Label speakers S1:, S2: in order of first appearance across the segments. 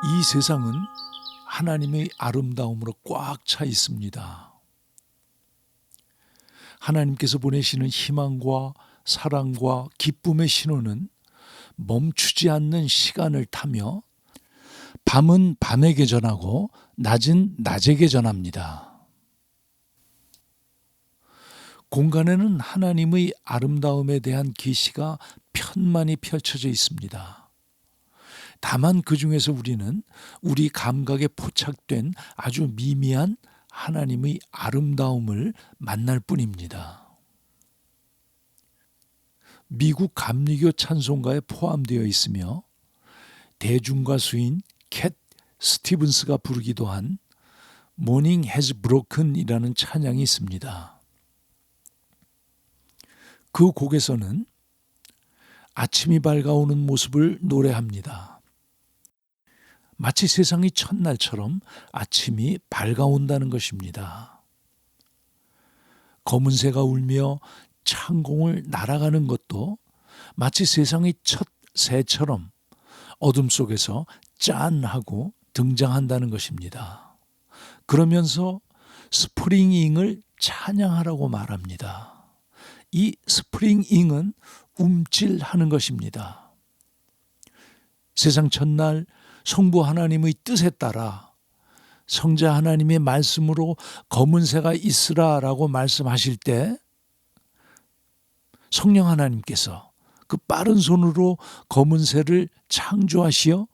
S1: 이 세상은 하나님의 아름다움으로 꽉 차 있습니다. 하나님께서 보내시는 희망과 사랑과 기쁨의 신호는 멈추지 않는 시간을 타며 밤은 밤에게 전하고 낮은 낮에게 전합니다. 공간에는 하나님의 아름다움에 대한 계시가 편만히 펼쳐져 있습니다. 다만 그 중에서 우리는 우리 감각에 포착된 아주 미미한 하나님의 아름다움을 만날 뿐입니다. 미국 감리교 찬송가에 포함되어 있으며 대중가수인 캣 스티븐스가 부르기도 한 Morning has broken이라는 찬양이 있습니다. 그 곡에서는 아침이 밝아오는 모습을 노래합니다. 마치 세상이 첫날처럼 아침이 밝아온다는 것입니다. 검은새가 울며 창공을 날아가는 것도 마치 세상의 첫 새처럼 어둠 속에서 짠하고 등장한다는 것입니다. 그러면서 스프링잉을 찬양하라고 말합니다. 이 스프링잉은 움찔하는 것입니다. 세상 첫날 성부 하나님의 뜻에 따라 성자 하나님의 말씀으로 검은새가 있으라라고 말씀하실 때 성령 하나님께서 그 빠른 손으로 검은새를 창조하시어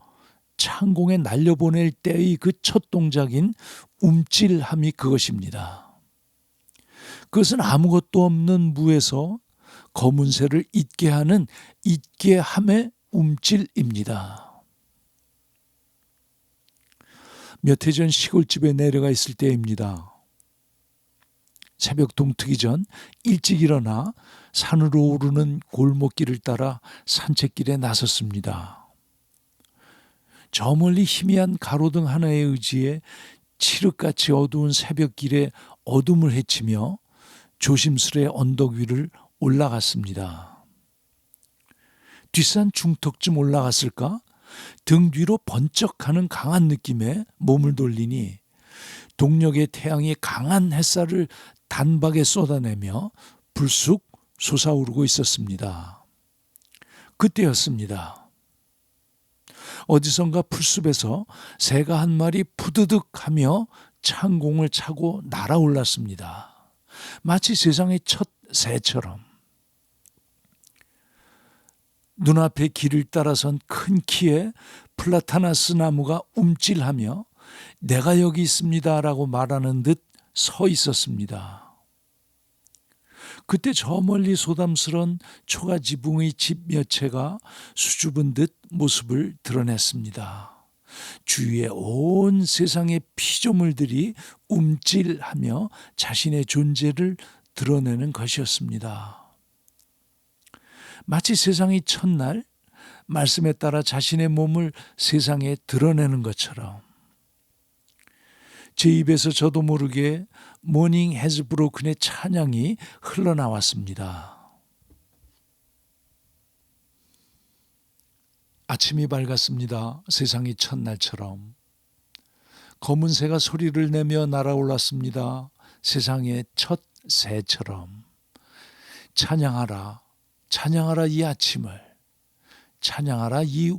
S1: 창공에 날려보낼 때의 그 첫 동작인 움찔함이 그것입니다. 그것은 아무것도 없는 무에서 검은새를 있게 하는 있게함의 움찔입니다. 몇 해 전 시골집에 내려가 있을 때입니다. 새벽 동트기 전 일찍 일어나 산으로 오르는 골목길을 따라 산책길에 나섰습니다. 저 멀리 희미한 가로등 하나에 의지해 칠흑같이 어두운 새벽길에 어둠을 헤치며 조심스레 언덕 위를 올라갔습니다. 뒷산 중턱쯤 올라갔을까? 등 뒤로 번쩍하는 강한 느낌에 몸을 돌리니 동력의 태양이 강한 햇살을 단박에 쏟아내며 불쑥 솟아오르고 있었습니다. 그때였습니다. 어디선가 풀숲에서 새가 한 마리 푸드득 하며 창공을 차고 날아올랐습니다. 마치 세상의 첫 새처럼. 눈앞에 길을 따라선 큰 키에 플라타나스 나무가 움찔하며 내가 여기 있습니다라고 말하는 듯 서 있었습니다. 그때 저 멀리 소담스런 초가지붕의 집 몇 채가 수줍은 듯 모습을 드러냈습니다. 주위에 온 세상의 피조물들이 움찔하며 자신의 존재를 드러내는 것이었습니다. 마치 세상의 첫날 말씀에 따라 자신의 몸을 세상에 드러내는 것처럼 제 입에서 저도 모르게 모닝 해즈 브로큰의 찬양이 흘러나왔습니다. 아침이 밝았습니다. 세상의 첫날처럼. 검은새가 소리를 내며 날아올랐습니다. 세상의 첫 새처럼. 찬양하라, 찬양하라 이 아침을, 찬양하라 이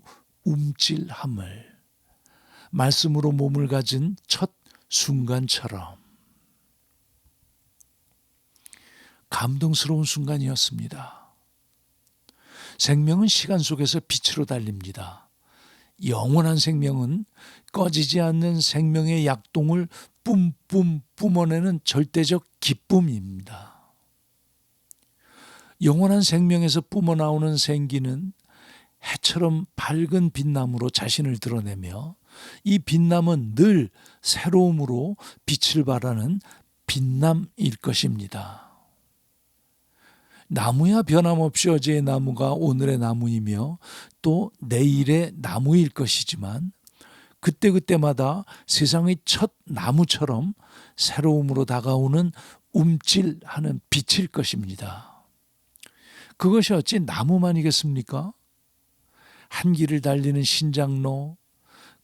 S1: 움찔함을, 말씀으로 몸을 가진 첫 순간처럼. 감동스러운 순간이었습니다. 생명은 시간 속에서 빛으로 달립니다. 영원한 생명은 꺼지지 않는 생명의 약동을 뿜뿜 뿜어내는 절대적 기쁨입니다. 영원한 생명에서 뿜어나오는 생기는 해처럼 밝은 빛남으로 자신을 드러내며 이 빛남은 늘 새로움으로 빛을 발하는 빛남일 것입니다. 나무야 변함없이 어제의 나무가 오늘의 나무이며 또 내일의 나무일 것이지만 그때그때마다 세상의 첫 나무처럼 새로움으로 다가오는 움찔하는 빛일 것입니다. 그것이 어찌 나무만이겠습니까? 한 길을 달리는 신장로,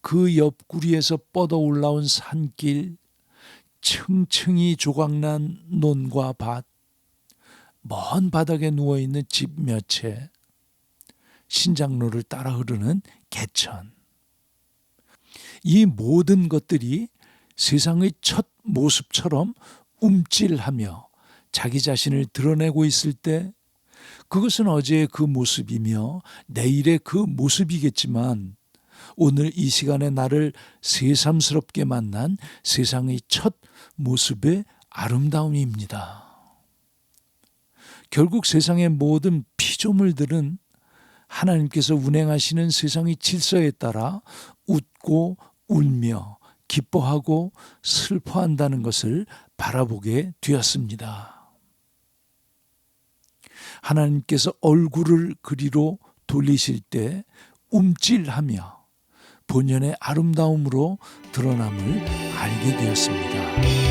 S1: 그 옆구리에서 뻗어 올라온 산길, 층층이 조각난 논과 밭, 먼 바닥에 누워있는 집 몇 채, 신장로를 따라 흐르는 개천. 이 모든 것들이 세상의 첫 모습처럼 움찔하며 자기 자신을 드러내고 있을 때 그것은 어제의 그 모습이며 내일의 그 모습이겠지만 오늘 이 시간에 나를 새삼스럽게 만난 세상의 첫 모습의 아름다움입니다. 결국 세상의 모든 피조물들은 하나님께서 운행하시는 세상의 질서에 따라 웃고 울며 기뻐하고 슬퍼한다는 것을 바라보게 되었습니다. 하나님께서 얼굴을 그리로 돌리실 때 움찔하며 본연의 아름다움으로 드러남을 알게 되었습니다.